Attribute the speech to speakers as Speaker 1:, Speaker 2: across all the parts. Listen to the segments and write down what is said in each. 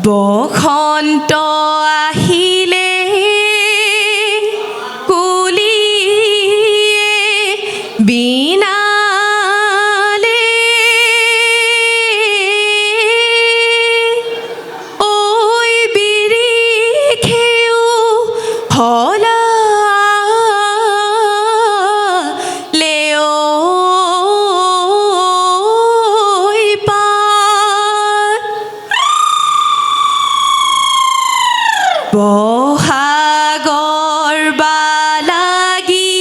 Speaker 1: বসন্ত আহিলে কুলিয়ে বিনালে ঐ বিৰিখেও হলা বহাগৰ বালাগি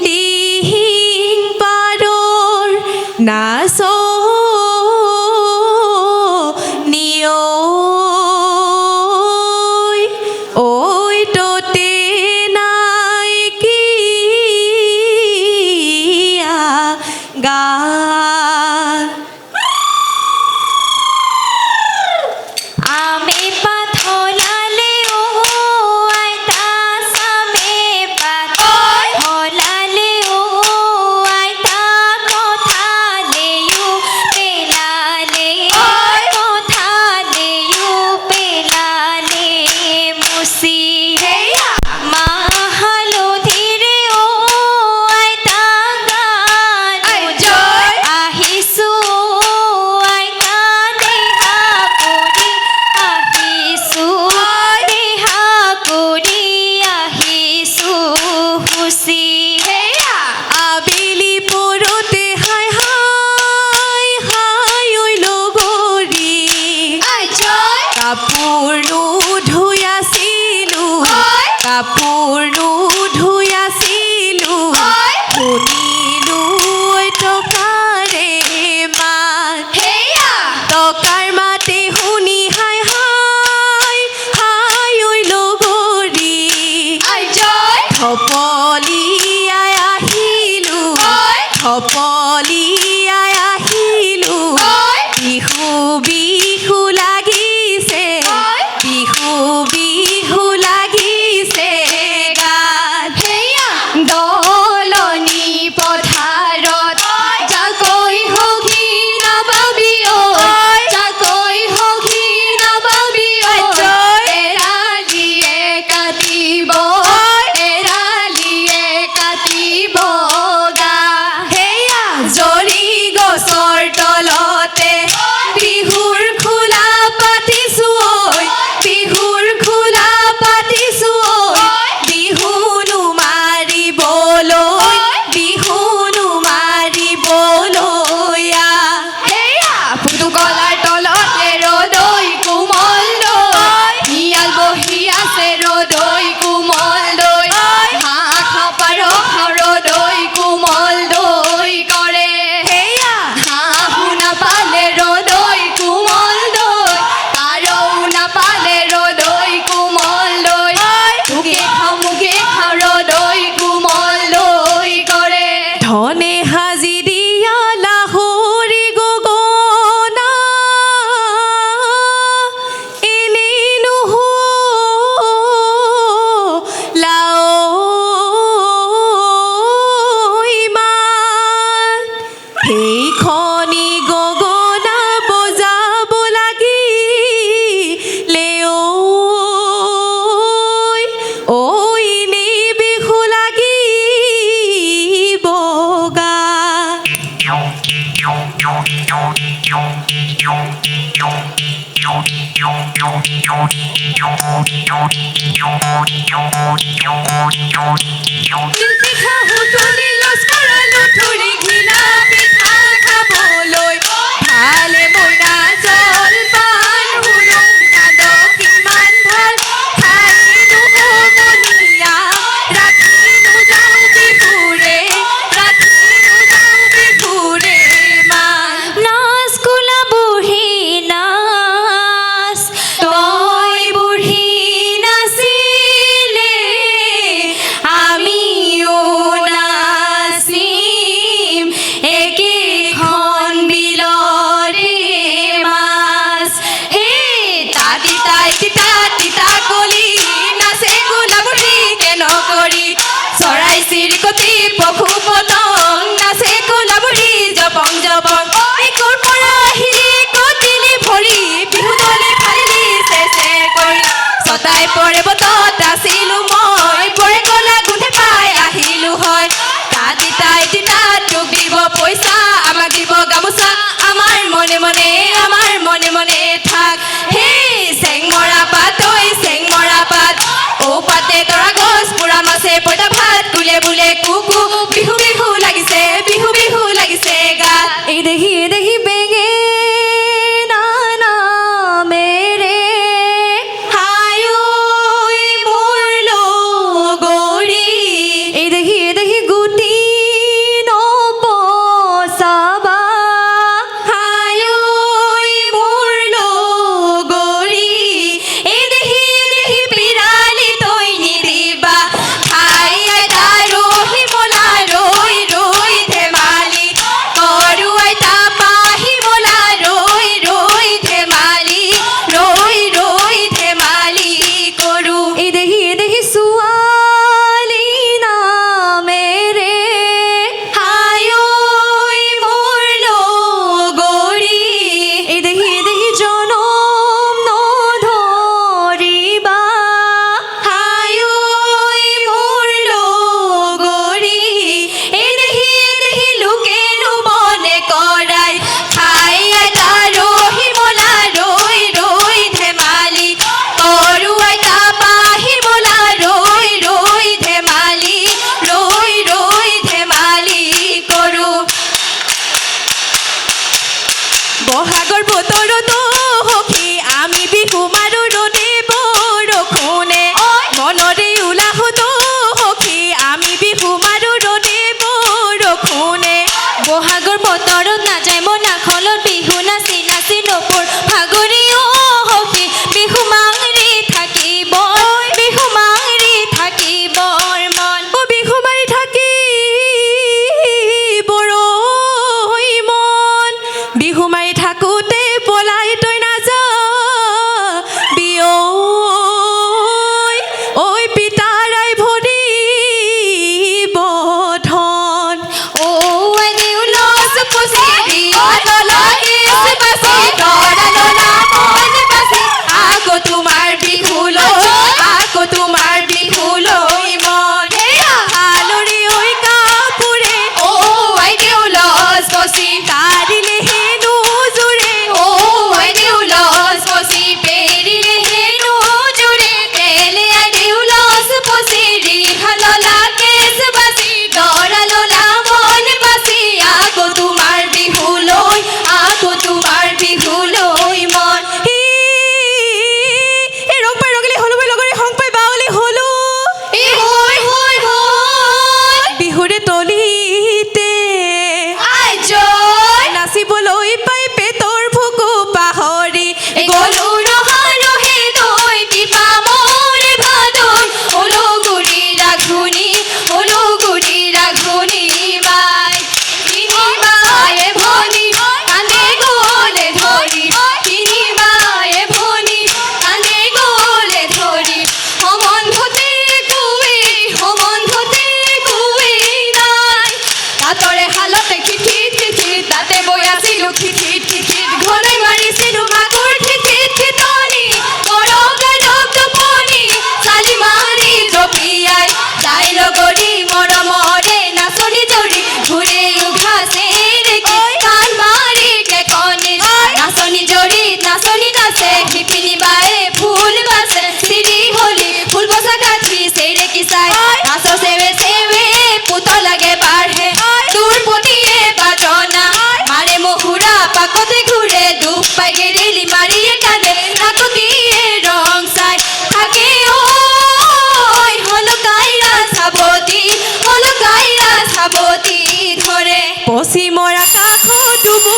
Speaker 1: দিহিং পাৰৰ নাচ ঐ ততে নাই কিয়া গা কাপোৰ ধুই আছিলো শুনিলো টকাৰে মাত টকাৰ মাতে শুনি হাই হাই হাই ঐ লগৰী থপলিয়াই আহিলো বিহু বিহু লাগিছে বিহু বিহু লাগিছে গাত দলনি পথাৰত যাকৈ সখী নাপাবি যাকৈ সখী নাপাবি এৰালিয়ে কাটিব গা জৰি গছৰ তলতে বিহুৰ খোলা পাতিছো বিহুৰ খোলা পাতিছো বিহুনো মাৰিবলৈ ফুটুকলাৰ তলতে ৰদৈ কোমল দৈ শিয়াল বহি আছে ৰদৈ কোমল দৈ হাঁহ পাৰ ৰদৈ কোমল দৈ কৰে হাঁহো নাপালে ৰদৈ কোমল দৈ পাৰও নাপালে ৰদৈ কোমল দৈ মুখে খাও ৰদৈ কোমল দৈ কৰে ধনে সাজি দিয়া লাহৰি গগনা এনেই নহলাও ইমান সেইখনি গগনা বজাব লাগিলে ঐ এনেই বিহু লাগিব গা পিঠা হুতুলি লস্কৰালো থুৰি ঘিলা পিঠা খাবলৈ ভালে মইনা জলপান হুৰুম কান্দ কিমান ভাল খাইনো সমনীয়া ৰাখিনো যাওঁ বিহুৰে মান নাচ কোলা বুঢ়ী নাচ তই বুঢ়ী নাচিলে আমিও নাচিম একেখন বিলৰে বোলে বোলে কুকু বিহু বিহু লাগিছে গাত এই দেহি বেগে নানা মেৰে হায় ঐ মোৰ লগৰী এই দেহি গুটি নপচাবা হায় ঐ মোৰ লগৰী এই দেহি পিৰালি তই নিদিবা খাই আইতা ৰহিমলা ৰৈ ৰৈ ধেমালি কৰো আইতা পাহিমলা ৰৈ ৰৈ ধেমালি কৰো এই দেহি ছোৱালী নামেৰে হায় ঐ মোৰ লগৰী এই দেহি জনম নধৰিবা হায় ঐ মোৰ লগৰী এই দেহি লোকেনো মনে কৰাই খাই আইতা ৰহিমলা ৰৈ ৰৈ ধেমালি কৰো আইতা পাহিমলা ৰৈ ৰৈ ধেমালি কৰো বহাগৰ বতৰতো সখী আমি বিহু মাৰো ৰ'দে বৰষুণে মনৰে উলাহতো সখী আমি বিহু মাৰো ৰ'দে বৰষুণে বহাগৰ বতৰত নাযায় মনাখলত বিহু নাচি নাচি নপুৰ ভাগৰি অ সখী বিহু মাৰি থাকিব মন অ বিহু মাৰি থাকিব ৰৈ মন বিহু মাৰি থাকোঁতে পলাই তই নাযাবি ঐ পিতাৰাই ভৰিব ধন ঐ দেউলছ পচিবি অনলকে বাচি দৰা ললা মন বাচি আকৌ তোমাৰ বিহু লৈ মন হালৰি ঐ কাপোৰে ঐ দেউলছ পচি কাঢ়িলে হেনো জোৰে ঐ দেউলছ পচি পেৰিলে হেনো জোৰে তেলে দেউলছ পচি ৰিহা ললা কেছ বাচি দৰা ললা মন বাচি আকৌ তোমাৰ বিহু লৈ মন এই ৰং পাই ৰঙালী হলো মই লগৰে হং পাই বাউলি হলো বিহুৰে তলিতে নাচিবলৈ পাই পেটৰ ভোকো পাহৰি গলো ৰহে দৈ টিপা মোৰ ভাদৈ ওলগুৰি ৰাঘুনি বাই তিনিবায়ে ভনী কান্দে গলে ধৰি তিনিবায়ে ভনী কান্দে গলে ধৰি সম্বন্ধতে কুৱে নাই তাতৰে হালতে খিঠিত তাতে বৈ আছিলো খিঠিত ঘৰে মাৰিছিলো মাকৰ খিঠিতনি গৰক টোপনি চালি মাৰি জপিয়াই তাই লগৰী মৰমৰে নাচনি জৰি ঘূৰে উঘাছে কাণ মাৰি কেকনি নাচনি জৰিত নাচনি নাচে শিপিনী বায়ে ফুল বাচে চিৰি হলি ফুল বচা কাঠি চেৰে কি চাই নাচ চেৱে পুত লাগে বাঢ়ে তোৰ পতিয়ে বাজনা মাৰে মহুৰা পাকতে ঘূৰে দুখ পাই গেৰেলি মাৰিয়ে কান্দে নাকতিয়ে ৰং চাই থাকে ঐ হলকাইৰা চাবতি ধৰে পশ্চিমৰ আকাশত ডুবু